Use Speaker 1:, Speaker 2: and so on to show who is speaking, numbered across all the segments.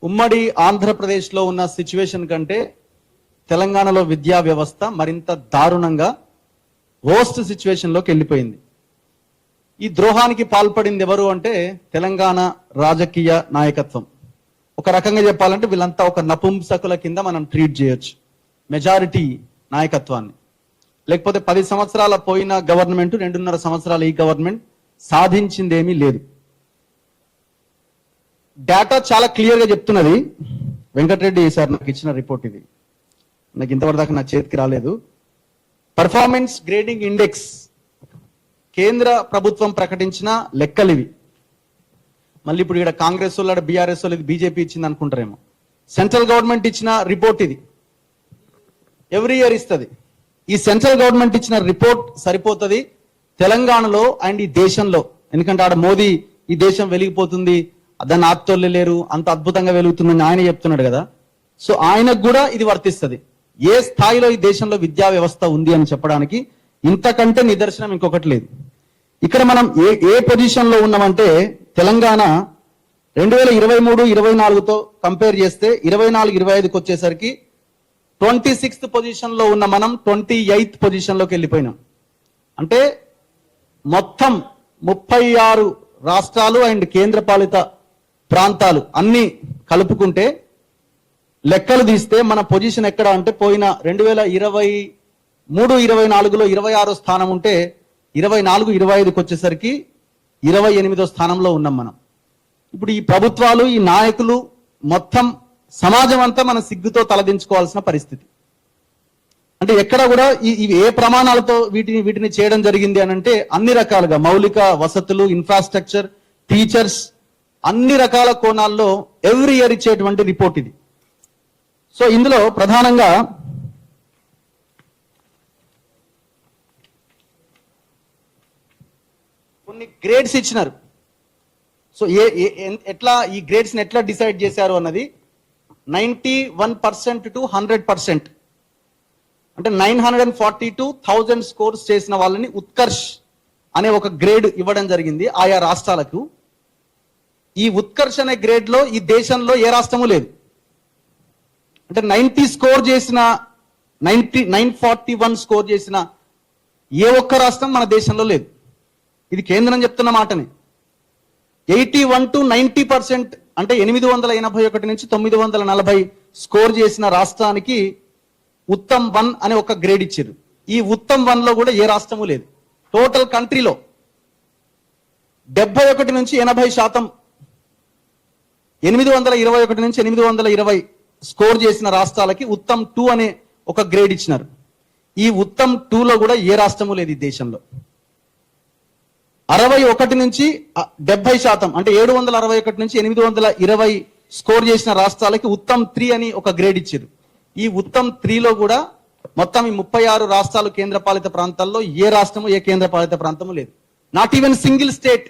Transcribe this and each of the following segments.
Speaker 1: ఉమ్మడి ఆంధ్రప్రదేశ్లో ఉన్న సిచ్యువేషన్ కంటే తెలంగాణలో విద్యా వ్యవస్థ మరింత దారుణంగా వర్స్ట్ సిచ్యువేషన్లోకి వెళ్ళిపోయింది. ఈ ద్రోహానికి పాల్పడింది ఎవరు అంటే తెలంగాణ రాజకీయ నాయకత్వం. ఒక రకంగా చెప్పాలంటే వీళ్ళంతా ఒక నపుంసకుల కింద మనం ట్రీట్ చేయొచ్చు మెజారిటీ నాయకత్వాన్ని. లేకపోతే 10 సంవత్సరాల పోయిన గవర్నమెంట్, 2.5 సంవత్సరాల ఈ గవర్నమెంట్ సాధించిందేమీ లేదు. డేటా చాలా క్లియర్గా చెప్తున్నది. వెంకటరెడ్డి సార్ నాకు ఇచ్చిన రిపోర్ట్ ఇది, నాకు ఇంతవరకు దాకా నా చేతికి రాలేదు. పర్ఫార్మెన్స్ గ్రేడింగ్ ఇండెక్స్ కేంద్ర ప్రభుత్వం ప్రకటించిన లెక్కలు ఇవి. మళ్ళీ ఇప్పుడు ఇక్కడ కాంగ్రెస్ వాళ్ళు, బీఆర్ఎస్ వాళ్ళు, ఇది బీజేపీ ఇచ్చింది అనుకుంటారేమో. సెంట్రల్ గవర్నమెంట్ ఇచ్చిన రిపోర్ట్ ఇది, ఎవ్రీ ఇయర్ ఇస్తుంది. ఈ సెంట్రల్ గవర్నమెంట్ ఇచ్చిన రిపోర్ట్ సరిపోతుంది తెలంగాణలో అండ్ ఈ దేశంలో. ఎందుకంటే ఆడ మోదీ ఈ దేశం వెలిగిపోతుంది, దాన్ని ఆత్తోళ్ళు లేరు, అంత అద్భుతంగా వెలుగుతుందని ఆయన చెప్తున్నాడు కదా. సో ఆయనకు కూడా ఇది వర్తిస్తుంది. ఏ స్థాయిలో ఈ దేశంలో విద్యా వ్యవస్థ ఉంది అని చెప్పడానికి ఇంతకంటే నిదర్శనం ఇంకొకటి లేదు. ఇక్కడ మనం ఏ పొజిషన్ లో ఉన్నామంటే తెలంగాణ 2023-24తో కంపేర్ చేస్తే 24-25కి వచ్చేసరికి 26th పొజిషన్ లో ఉన్న మనం 28th పొజిషన్ లోకి వెళ్ళిపోయినాం. అంటే మొత్తం 36 రాష్ట్రాలు అండ్ కేంద్రపాలిత ప్రాంతాలు అన్ని కలుపుకుంటే లెక్కలు తీస్తే మన పొజిషన్ ఎక్కడ అంటే పోయిన 2023-24లో 26వ స్థానం ఉంటే 24-25కి వచ్చేసరికి 28వ స్థానంలో ఉన్నాం మనం. ఇప్పుడు ఈ ప్రభుత్వాలు, ఈ నాయకులు, మొత్తం సమాజం అంతా మన సిగ్గుతో తలదించుకోవాల్సిన పరిస్థితి. అంటే ఎక్కడ కూడా ఇవి ఏ ప్రమాణాలతో వీటిని చేయడం జరిగింది అని అంటే అన్ని రకాలుగా మౌలిక వసతులు, ఇన్ఫ్రాస్ట్రక్చర్, టీచర్స్, అన్ని రకాల కోణాల్లో ఎవ్రీ ఇయర్ ఇచ్చేటువంటి రిపోర్ట్ ఇది. సో ఇందులో ప్రధానంగా కొన్ని గ్రేడ్స్ ఇచ్చినారు. సో ఎట్లా ఈ గ్రేడ్స్ ని ఎట్లా డిసైడ్ చేశారు అన్నది 91% to 100%, అంటే 942,000 స్కోర్స్ చేసిన వాళ్ళని ఉత్కర్ష్ అనే ఒక గ్రేడ్ ఇవ్వడం జరిగింది ఆయా రాష్ట్రాలకు. ఈ ఉత్కర్ష్ అనే గ్రేడ్ లో ఈ దేశంలో ఏ రాష్ట్రము లేదు. అంటే 90 స్కోర్ చేసిన 941 స్కోర్ చేసిన ఏ ఒక్క రాష్ట్రం మన దేశంలో లేదు. ఇది కేంద్రం చెప్తున్న మాటని. 81 to 90%, అంటే 881 నుంచి 940 స్కోర్ చేసిన రాష్ట్రానికి ఉత్తమ్ 1 అనే ఒక గ్రేడ్ ఇచ్చారు. ఈ ఉత్తమ్ 1 లో కూడా ఏ రాష్ట్రము లేదు. టోటల్ కంట్రీలో 71 నుంచి 80%, 821 నుంచి 820 స్కోర్ చేసిన రాష్ట్రాలకి ఉత్తమ్ 2 అనే ఒక గ్రేడ్ ఇచ్చినారు. ఈ ఉత్తమ్ 2 లో కూడా ఏ రాష్ట్రము లేదు ఈ దేశంలో. 61 నుంచి 70%, అంటే 761 నుంచి 820 స్కోర్ చేసిన రాష్ట్రాలకి ఉత్తమ్ 3 అని ఒక గ్రేడ్ ఇచ్చారు. ఈ ఉత్తమ్ 3 లో కూడా మొత్తం ఈ 36 రాష్ట్రాలు, కేంద్రపాలిత ప్రాంతాల్లో ఏ రాష్ట్రము, ఏ కేంద్రపాలిత ప్రాంతము లేదు. Not even single state.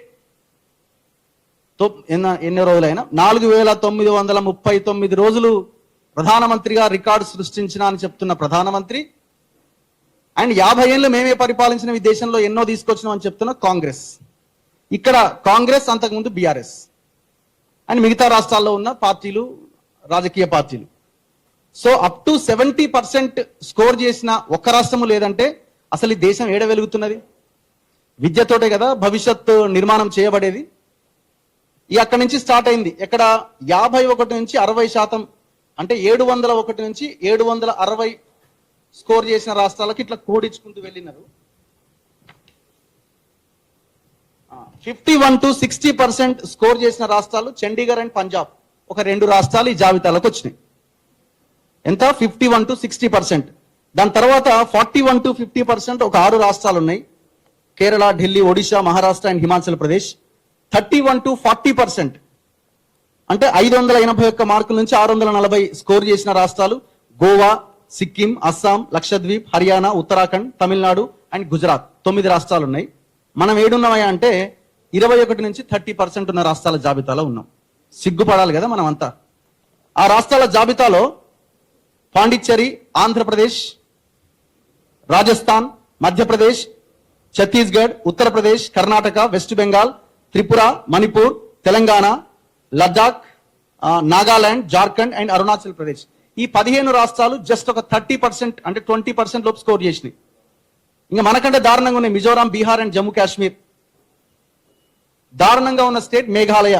Speaker 1: ఎన్నో రోజులైనా 4939 రోజులు ప్రధానమంత్రిగా రికార్డు సృష్టించిన అని చెప్తున్న ప్రధానమంత్రి, అండ్ 50 ఏళ్ళు మేమే పరిపాలించిన ఈ దేశంలో ఎన్నో తీసుకొచ్చినాం అని చెప్తున్న కాంగ్రెస్. ఇక్కడ కాంగ్రెస్, అంతకుముందు బీఆర్ఎస్ అండ్ మిగతా రాష్ట్రాల్లో ఉన్న పార్టీలు, రాజకీయ పార్టీలు. సో అప్ టు 70% స్కోర్ చేసిన ఒక్క రాష్ట్రము లేదంటే అసలు ఈ దేశం ఏడ వెలుగుతున్నది? విద్యతోటే కదా భవిష్యత్తు నిర్మాణం చేయబడేది. అక్కడి నుంచి స్టార్ట్ అయింది. ఎక్కడ 51 నుంచి 60%, అంటే 701 నుంచి 760 స్కోర్ చేసిన రాష్ట్రాలకు ఇట్లా కోడించుకుంటూ వెళ్ళినారు. 51 to 60% స్కోర్ చేసిన రాష్ట్రాలు చండీగఢ్ అండ్ పంజాబ్, ఒక 2 రాష్ట్రాలు ఈ జాబితాలోకి వచ్చినాయి. ఎంత? 51 to 60%. దాని తర్వాత 41 to 50% ఒక 6 రాష్ట్రాలు ఉన్నాయి. కేరళ, ఢిల్లీ, ఒడిశా, మహారాష్ట్ర అండ్ హిమాచల్ ప్రదేశ్. 31 to 40%, అంటే 581 మార్కుల నుంచి 640 స్కోర్ చేసిన రాష్ట్రాలు గోవా, సిక్కిం, అస్సాం, లక్షద్వీప్, హర్యానా, ఉత్తరాఖండ్, తమిళనాడు అండ్ గుజరాత్. 9 రాష్ట్రాలు ఉన్నాయి. మనం ఏడున్నామయ్యా అంటే 21 నుంచి 30% ఉన్న రాష్ట్రాల జాబితాలో ఉన్నాం. సిగ్గుపడాలి కదా మనం అంతా. ఆ రాష్ట్రాల జాబితాలో పాండిచ్చేరి, ఆంధ్రప్రదేశ్, రాజస్థాన్, మధ్యప్రదేశ్, ఛత్తీస్గఢ్, ఉత్తరప్రదేశ్, కర్ణాటక, వెస్ట్ బెంగాల్, త్రిపుర, మణిపూర్, తెలంగాణ, లద్దాఖ్, నాగాలాండ్, జార్ఖండ్ అండ్ అరుణాచల్ ప్రదేశ్. ఈ 15 రాష్ట్రాలు జస్ట్ ఒక 30% అంటే 20% లోపు స్కోర్ చేసినాయి. ఇంకా మనకంటే దారుణంగా ఉన్నాయి మిజోరాం, బీహార్ అండ్ జమ్మూ కాశ్మీర్. దారుణంగా ఉన్న స్టేట్ మేఘాలయ,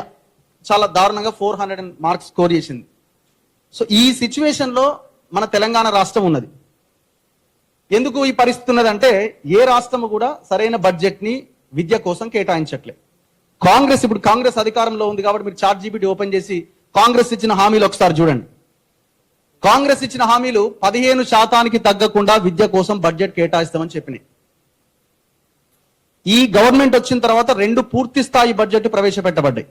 Speaker 1: చాలా దారుణంగా 400 మార్క్స్ స్కోర్ చేసింది. సో ఈ సిచ్యువేషన్ లో మన తెలంగాణ రాష్ట్రం ఉన్నది. ఎందుకు ఈ పరిస్థితి ఉన్నదంటే ఏ రాష్ట్రము కూడా సరైన బడ్జెట్ ని విద్య కోసం కేటాయించట్లేదు. ఇప్పుడు కాంగ్రెస్ అధికారంలో ఉంది కాబట్టి మీరు చాట్ జీపీటీ ఓపెన్ చేసి కాంగ్రెస్ ఇచ్చిన హామీలు ఒకసారి చూడండి. కాంగ్రెస్ ఇచ్చిన హామీలు 15% తగ్గకుండా విద్య కోసం బడ్జెట్ కేటాయిస్తామని చెప్పినాయి. ఈ గవర్నమెంట్ వచ్చిన తర్వాత 2 పూర్తి స్థాయి బడ్జెట్ ప్రవేశపెట్టబడ్డాయి.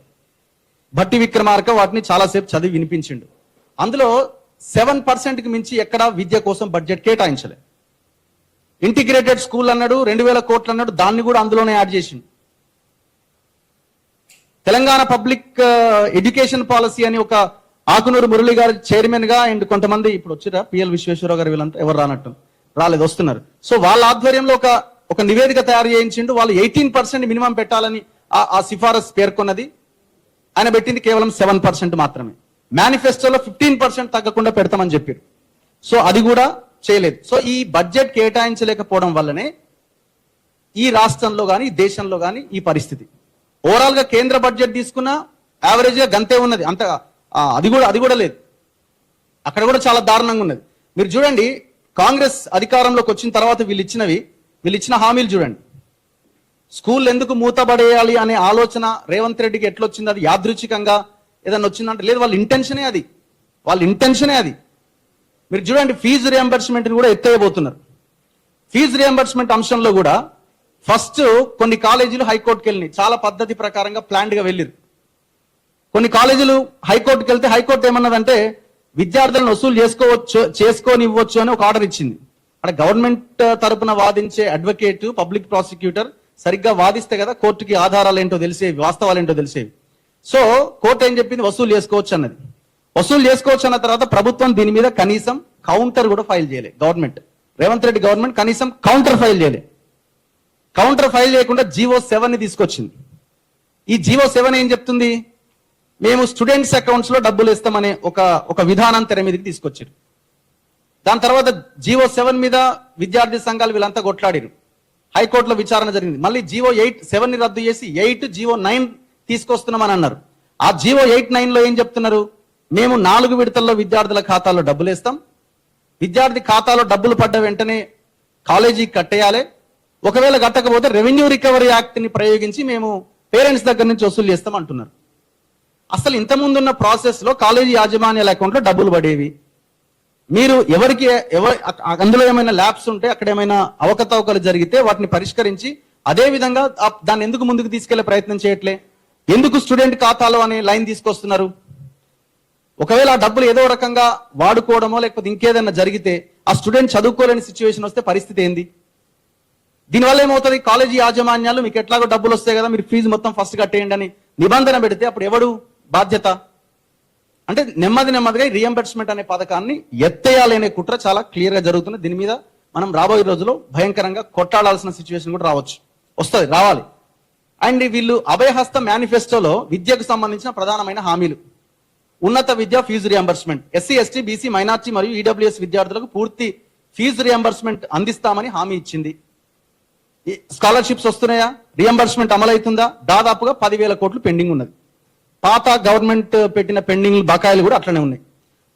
Speaker 1: భట్టి విక్రమార్క వాటిని చాలాసేపు చదివి వినిపించిండు. అందులో 7%కి మించి ఎక్కడా విద్య కోసం బడ్జెట్ కేటాయించలే. ఇంటిగ్రేటెడ్ స్కూల్ అన్నాడు, 2000 కోట్లు అన్నాడు, దాన్ని కూడా అందులోనే యాడ్ చేసిండు. తెలంగాణ పబ్లిక్ ఎడ్యుకేషన్ పాలసీ అని ఒక ఆకునూరు మురళి గారు చైర్మన్ గా అండ్ కొంతమంది ఇప్పుడు వచ్చిరా పిఎల్ విశ్వేశ్వరరావు గారు, వీళ్ళంతా ఎవరు రానట్టు రాలేదు, వస్తున్నారు. సో వాళ్ళ ఆధ్వర్యంలో ఒక నివేదిక తయారు చేయించిండు. వాళ్ళు 18% మినిమం పెట్టాలని ఆ సిఫారసు పేర్కొన్నది. ఆయన పెట్టింది కేవలం 7% మాత్రమే. మేనిఫెస్టోలో 15% తగ్గకుండా పెడతామని చెప్పారు. సో అది కూడా చేయలేదు. సో ఈ బడ్జెట్ కేటాయించలేకపోవడం వల్లనే ఈ రాష్ట్రంలో కానీ ఈ దేశంలో కానీ ఈ పరిస్థితి. ఓవరాల్ గా కేంద్ర బడ్జెట్ తీసుకున్నా యావరేజ్ గా గంతే ఉన్నది, అంత అది కూడా లేదు. అక్కడ కూడా చాలా దారుణంగా ఉన్నది. మీరు చూడండి, కాంగ్రెస్ అధికారంలోకి వచ్చిన తర్వాత వీళ్ళు ఇచ్చిన హామీలు చూడండి. స్కూల్ ఎందుకు మూతబడేయాలి అనే ఆలోచన రేవంత్ రెడ్డికి ఎట్లొచ్చింది? అది యాదృచ్ఛికంగా ఏదన్నా వచ్చిందంటే లేదు, వాళ్ళ ఇంటెన్షనే అది. మీరు చూడండి, ఫీజు రియంబర్స్మెంట్ కూడా ఎత్తేయబోతున్నారు. ఫీజు రియంబర్స్మెంట్ అంశంలో కూడా ఫస్ట్ కొన్ని కాలేజీలు హైకోర్టుకి వెళ్ళినాయి. చాలా పద్ధతి ప్రకారంగా ప్లాన్డ్ గా వెళ్ళిరు. కొన్ని కాలేజీలు హైకోర్టుకి వెళ్తే హైకోర్టు ఏమన్నదంటే విద్యార్థులను వసూలు చేసుకోనివ్వచ్చు అని ఒక ఆర్డర్ ఇచ్చింది. అక్కడ గవర్నమెంట్ తరపున వాదించే అడ్వకేట్, పబ్లిక్ ప్రాసిక్యూటర్ సరిగ్గా వాదిస్తే కదా కోర్టుకి ఆధారాలు ఏంటో తెలిసేవి, వాస్తవాలు ఏంటో తెలిసేవి. సో కోర్టు ఏం చెప్పింది? వసూలు చేసుకోవచ్చు అన్నది. వసూలు చేసుకోవచ్చు అన్న తర్వాత ప్రభుత్వం దీని మీద కనీసం కౌంటర్ కూడా ఫైల్ చేయలేదు. రేవంత్ రెడ్డి గవర్నమెంట్ కనీసం కౌంటర్ ఫైల్ చేయలేదు. కౌంటర్ ఫైల్ చేయకుండా జీవో 7 ని తీసుకొచ్చింది. ఈ జీవో 7 ఏం చెప్తుంది? మేము స్టూడెంట్స్ అకౌంట్స్ లో డబ్బులు ఇస్తామనే ఒక విధానం తెర మీదకి తీసుకొచ్చారు. దాని తర్వాత జీవో 7 మీద విద్యార్థి సంఘాలు వీళ్ళంతా కొట్లాడారు. హైకోర్టులో విచారణ జరిగింది. మళ్ళీ జీవో 7 ని రద్దు చేసి జీవో 9 తీసుకొస్తున్నామని అన్నారు. ఆ జీవో 9 లో ఏం చెప్తున్నారు? మేము 4 విడతల్లో విద్యార్థుల ఖాతాలో డబ్బులు వేస్తాం. విద్యార్థి ఖాతాలో డబ్బులు పడ్డ వెంటనే కాలేజీకి కట్టేయాలి. ఒకవేళ కట్టకపోతే రెవెన్యూ రికవరీ యాక్ట్ ని ప్రయోగించి మేము పేరెంట్స్ దగ్గర నుంచి వసూలు చేస్తాం అంటున్నారు. అసలు ఇంతకుముందున్న ప్రాసెస్ లో కాలేజీ యాజమాన్యాల అకౌంట్ లో డబ్బులు పడేవి. మీరు అందులో ఏమైనా ల్యాబ్స్ ఉంటే, అక్కడ ఏమైనా అవకతవకలు జరిగితే వాటిని పరిష్కరించి అదే విధంగా దాన్ని ఎందుకు ముందుకు తీసుకెళ్లే ప్రయత్నం చేయట్లే? ఎందుకు స్టూడెంట్ ఖాతాలో అనే లైన్ తీసుకొస్తున్నారు? ఒకవేళ ఆ డబ్బులు ఏదో రకంగా వాడుకోవడమో లేకపోతే ఇంకేదైనా జరిగితే ఆ స్టూడెంట్ చదువుకోలేని సిచ్యువేషన్ వస్తే పరిస్థితి ఏంది? దీనివల్ల ఏమవుతుంది? కాలేజీ యాజమాన్యాలు మీకు ఎట్లాగో డబ్బులు వస్తాయి కదా, మీరు ఫీజు మొత్తం ఫస్ట్ కట్టేయండి అని నిబంధన పెడితే అప్పుడు ఎవడు బాధ్యత? అంటే నెమ్మదిగా రియంబర్స్మెంట్ అనే పథకాన్ని ఎత్తేయాలనే కుట్ర చాలా క్లియర్ గా జరుగుతుంది. దీని మీద మనం రాబోయే రోజుల్లో భయంకరంగా కొట్టాడాల్సిన సిచ్యువేషన్ కూడా రావాలి. అండ్ వీళ్ళు అభయహస్త మేనిఫెస్టోలో విద్యకు సంబంధించిన ప్రధానమైన హామీలు: ఉన్నత విద్య fees reimbursement, SC, ST, BC, minority మరియు ఈడబ్ల్యూఎస్ విద్యార్థులకు పూర్తి ఫీజు రియంబర్స్మెంట్ అందిస్తామని హామీ ఇచ్చింది. స్కాలర్షిప్స్ వస్తున్నాయా? రియంబర్స్మెంట్ అమలవుతుందా? దాదాపుగా 10,000 కోట్లు పెండింగ్ ఉన్నది. పాత గవర్నమెంట్ పెట్టిన పెండింగ్ బకాయిలు కూడా అట్లనే ఉన్నాయి.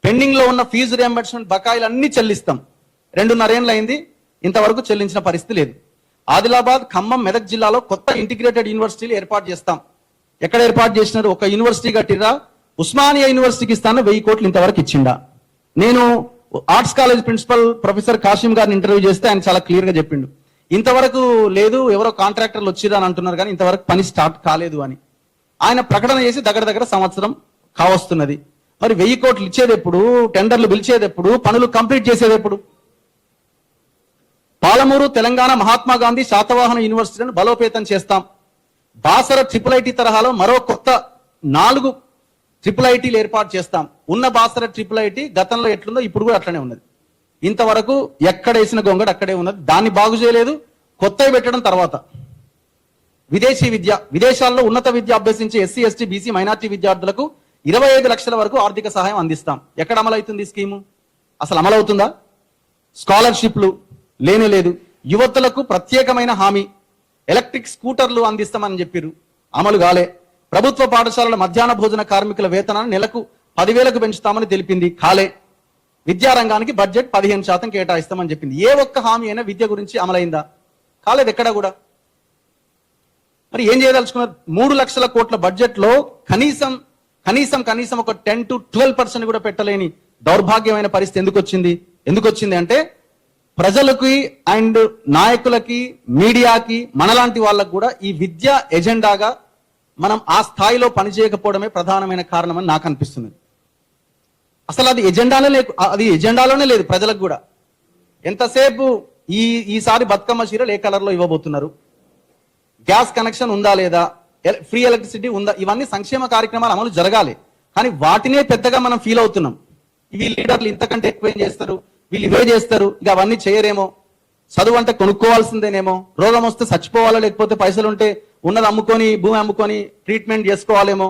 Speaker 1: పెండింగ్ లో ఉన్న ఫీజు రియంబర్స్మెంట్ బకాయిలు అన్ని చెల్లిస్తాం. 2.5 ఏళ్ళు అయింది, ఇంతవరకు చెల్లించిన పరిస్థితి లేదు. ఆదిలాబాద్, ఖమ్మం, మెదక్ జిల్లాలో కొత్త ఇంటిగ్రేటెడ్ యూనివర్సిటీలు ఏర్పాటు చేస్తాం. ఎక్కడ ఏర్పాటు చేసినారు? ఒక యూనివర్సిటీ కట్టిరా? ఉస్మానియా యూనివర్సిటీకి ఇస్తాను 1000 కోట్లు ఇంతవరకు ఇచ్చిండా? నేను arts college principal professor Kasim గారిని ఇంటర్వ్యూ చేస్తే ఆయన చాలా క్లియర్ గా చెప్పిండు, ఇంతవరకు లేదు, ఎవరో కాంట్రాక్టర్లు వచ్చిరా అని అంటున్నారు కానీ ఇంతవరకు పని స్టార్ట్ కాలేదు అని ఆయన ప్రకటన చేసి దగ్గర సంవత్సరం కావస్తున్నది. మరి 1000 కోట్లు ఇచ్చేది ఎప్పుడు? టెండర్లు పిలిచేది ఎప్పుడు? పనులు కంప్లీట్ చేసేది ఎప్పుడు? పాలమూరు తెలంగాణ మహాత్మా గాంధీ శాతవాహన యూనివర్సిటీలను బలోపేతం చేస్తాం. బాసర ట్రిపుల్ ఐటీ తరహాలో మరో కొత్త 4 ట్రిపుల్ ఐటీలు ఏర్పాటు చేస్తాం. ఉన్న బాసర ట్రిపుల్ ఐటీ గతంలో ఎట్లుందో ఇప్పుడు కూడా అట్లనే ఉన్నది. ఇంతవరకు ఎక్కడ వేసిన గొంగడు అక్కడే ఉన్నది. దాన్ని బాగు చేయలేదు, కొత్తవి పెట్టడం తర్వాత. విదేశీ విద్య, విదేశాల్లో ఉన్నత విద్య అభ్యసించే ఎస్సీ, ఎస్టీ, బీసీ, మైనార్టీ విద్యార్థులకు 25 లక్షల వరకు ఆర్థిక సహాయం అందిస్తాం. ఎక్కడ అమలవుతుంది స్కీము? అసలు అమలవుతుందా? స్కాలర్షిప్లు లేనే లేదు. యువతులకు ప్రత్యేకమైన హామీ, ఎలక్ట్రిక్ స్కూటర్లు అందిస్తామని చెప్పారు, అమలు కాలే. ప్రభుత్వ పాఠశాలల మధ్యాహ్న భోజన కార్మికుల వేతనాన్ని నెలకు 10,000కు పెంచుతామని తెలిపింది, కాలే. విద్యారంగానికి బడ్జెట్ 15% కేటాయిస్తామని చెప్పింది. ఏ ఒక్క హామీ అయినా విద్య గురించి అమలైందా? కాలేదు ఎక్కడ కూడా. మరి ఏం చేయదలుచుకున్నారు? 3 లక్షల కోట్ల బడ్జెట్ లో కనీసం ఒక 10 to 12% కూడా పెట్టలేని దౌర్భాగ్యమైన పరిస్థితి ఎందుకు వచ్చింది అంటే ప్రజలకి అండ్ నాయకులకి, మీడియాకి, మనలాంటి వాళ్ళకు కూడా ఈ విద్య ఎజెండాగా మనం ఆ స్థాయిలో పనిచేయకపోవడమే ప్రధానమైన కారణమని నాకు అనిపిస్తుంది. అసలు అది ఎజెండాలోనే లేదు ప్రజలకు కూడా. ఎంతసేపు ఈసారి బతుకమ్మ చీరలు ఏ కలర్ లో ఇవ్వబోతున్నారు, గ్యాస్ కనెక్షన్ ఉందా లేదా, ఫ్రీ ఎలక్ట్రిసిటీ ఉందా, ఇవన్నీ సంక్షేమ కార్యక్రమాలు అమలు జరగాలి. కానీ వాటినే పెద్దగా మనం ఫీల్ అవుతున్నాం. ఇవి లీడర్లు ఇంతకంటే ఎక్కువ ఏం చేస్తారు, వీళ్ళు ఇవే చేస్తారు, ఇక అవన్నీ చేయరేమో, చదువు అంటే కొనుక్కోవాల్సిందేనేమో, రోగం వస్తే చచ్చిపోవాలా, లేకపోతే పైసలు ఉంటే ఉన్నది అమ్ముకొని, భూమి అమ్ముకొని ట్రీట్మెంట్ చేసుకోవాలేమో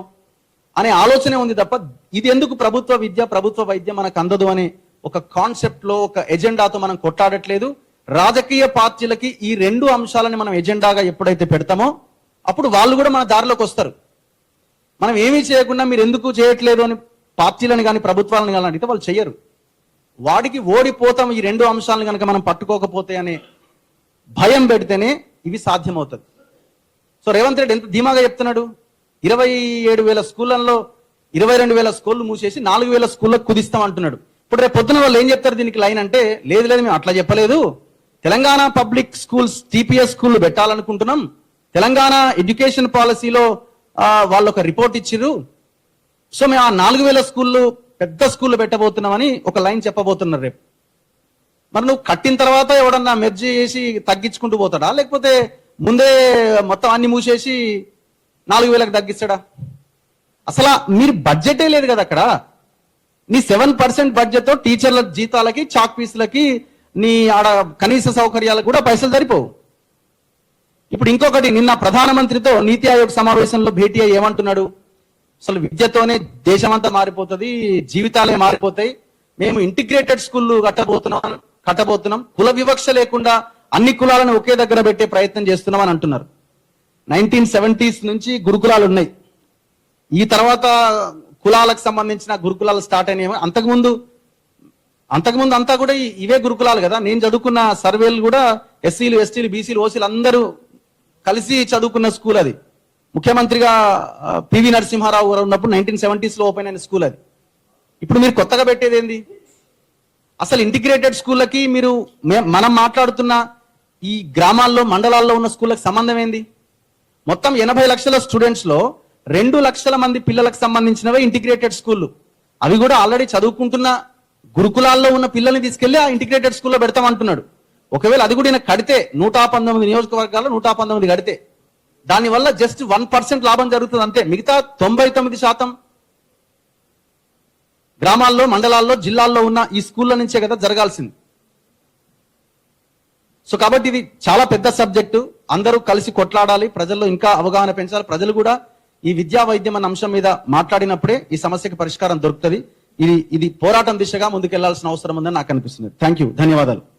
Speaker 1: అనే ఆలోచనే ఉంది తప్ప ఇది ఎందుకు ప్రభుత్వ విద్య, ప్రభుత్వ వైద్యం మనకు అందదు అనే ఒక కాన్సెప్ట్ లో, ఒక ఎజెండాతో మనం కొట్లాడట్లేదు. రాజకీయ పార్టీలకి ఈ 2 అంశాలని మనం ఎజెండాగా ఎప్పుడైతే పెడతామో అప్పుడు వాళ్ళు కూడా మన దారిలోకి వస్తారు. మనం ఏమీ చేయకుండా మీరు ఎందుకు చేయట్లేదు అని పార్టీలను కానీ ప్రభుత్వాలను కానీ అడిగితే వాళ్ళు చెయ్యరు. వాడికి ఓడిపోతాం ఈ 2 అంశాలను కనుక మనం పట్టుకోకపోతే అనే భయం పెడితేనే ఇవి సాధ్యమవుతుంది. సో రేవంత్ రెడ్డి ఎంత ధీమాగా చెప్తున్నాడు, 27,000 స్కూళ్ళల్లో 22,000 స్కూళ్ళు మూసేసి 4,000 స్కూళ్ళకు కుదిస్తాం అంటున్నాడు. ఇప్పుడు రేపు పొద్దున వాళ్ళు ఏం చెప్తారు దీనికి లైన్ అంటే, లేదు మేము అట్లా చెప్పలేదు, తెలంగాణ పబ్లిక్ స్కూల్స్ TPS స్కూళ్ళు పెట్టాలనుకుంటున్నాం, తెలంగాణ ఎడ్యుకేషన్ పాలసీలో వాళ్ళు ఒక రిపోర్ట్ ఇచ్చిర్రు, సో మేము ఆ 4,000 స్కూళ్ళు పెద్ద స్కూళ్ళు పెట్టబోతున్నామని ఒక లైన్ చెప్పబోతున్నారు రేపు. మరి నువ్వు కట్టిన తర్వాత ఎవడన్నా మెర్జీ చేసి తగ్గించుకుంటూ పోతాడా, లేకపోతే ముందే మొత్తం అన్ని మూసేసి 4,000కు తగ్గిస్తాడా? అసలు మీరు బడ్జెటే లేదు కదా అక్కడ. నీ 7% బడ్జెట్ తో టీచర్ల జీతాలకి, చాక్ పీసులకి, నీ ఆడ కనీస సౌకర్యాలకు కూడా పైసలు సరిపోవు. ఇప్పుడు ఇంకొకటి, నిన్న ప్రధానమంత్రితో నీతి ఆయోగ్ సమావేశంలో భేటీ అయ్యి ఏమంటున్నాడు, అసలు విద్యతోనే దేశమంతా మారిపోతుంది, జీవితాలే మారిపోతాయి, మేము ఇంటిగ్రేటెడ్ స్కూళ్ళు కట్టబోతున్నాం, కుల వివక్ష లేకుండా అన్ని కులాలను ఒకే దగ్గర పెట్టే ప్రయత్నం చేస్తున్నాం అని అంటున్నారు. 1970s నుంచి గురుకులాలు ఉన్నాయి. ఈ తర్వాత కులాలకు సంబంధించిన గురుకులాలు స్టార్ట్ అయినాయి. అంతకుముందు అంతా కూడా ఇవే గురుకులాలు కదా. నేను చదువుకున్న సర్వేలు కూడా ఎస్సీలు, ఎస్టీలు, బీసీలు, ఓసీలు అందరూ కలిసి చదువుకున్న స్కూల్ అది. ముఖ్యమంత్రిగా పివి నరసింహారావు గారు ఉన్నప్పుడు 1970s లో ఓపెన్ అయిన స్కూల్ అది. ఇప్పుడు మీరు కొత్తగా పెట్టేది ఏంది? అసలు ఇంటిగ్రేటెడ్ స్కూళ్ళకి మనం మాట్లాడుతున్న ఈ గ్రామాల్లో, మండలాల్లో ఉన్న స్కూళ్ళకి సంబంధం ఏంది? మొత్తం 80 లక్షల స్టూడెంట్స్ లో 2 లక్షల మంది పిల్లలకు సంబంధించినవే ఇంటిగ్రేటెడ్ స్కూళ్ళు. అవి కూడా ఆల్రెడీ చదువుకుంటున్న గురుకులాల్లో ఉన్న పిల్లల్ని తీసుకెళ్లి ఆ ఇంటిగ్రేటెడ్ స్కూల్లో పెడతామంటున్నాడు. ఒకవేళ అది కూడా కడితే 119 నియోజకవర్గాల్లో 119 కడితే దానివల్ల జస్ట్ 1% లాభం జరుగుతుంది అంతే. మిగతా 99% గ్రామాల్లో, మండలాల్లో, జిల్లాల్లో ఉన్న ఈ స్కూళ్ళ నుంచే కదా జరగాల్సింది. సో కాబట్టి ఇది చాలా పెద్ద సబ్జెక్టు. అందరూ కలిసి కొట్లాడాలి, ప్రజల్లో ఇంకా అవగాహన పెంచాలి. ప్రజలు కూడా ఈ విద్యా వైద్యం అన్న అంశం మీద మాట్లాడినప్పుడే ఈ సమస్యకి పరిష్కారం దొరుకుతుంది. ఇది పోరాటం దిశగా ముందుకెళ్లాల్సిన అవసరం ఉందని నాకు అనిపిస్తుంది. థ్యాంక్ యూ, ధన్యవాదాలు.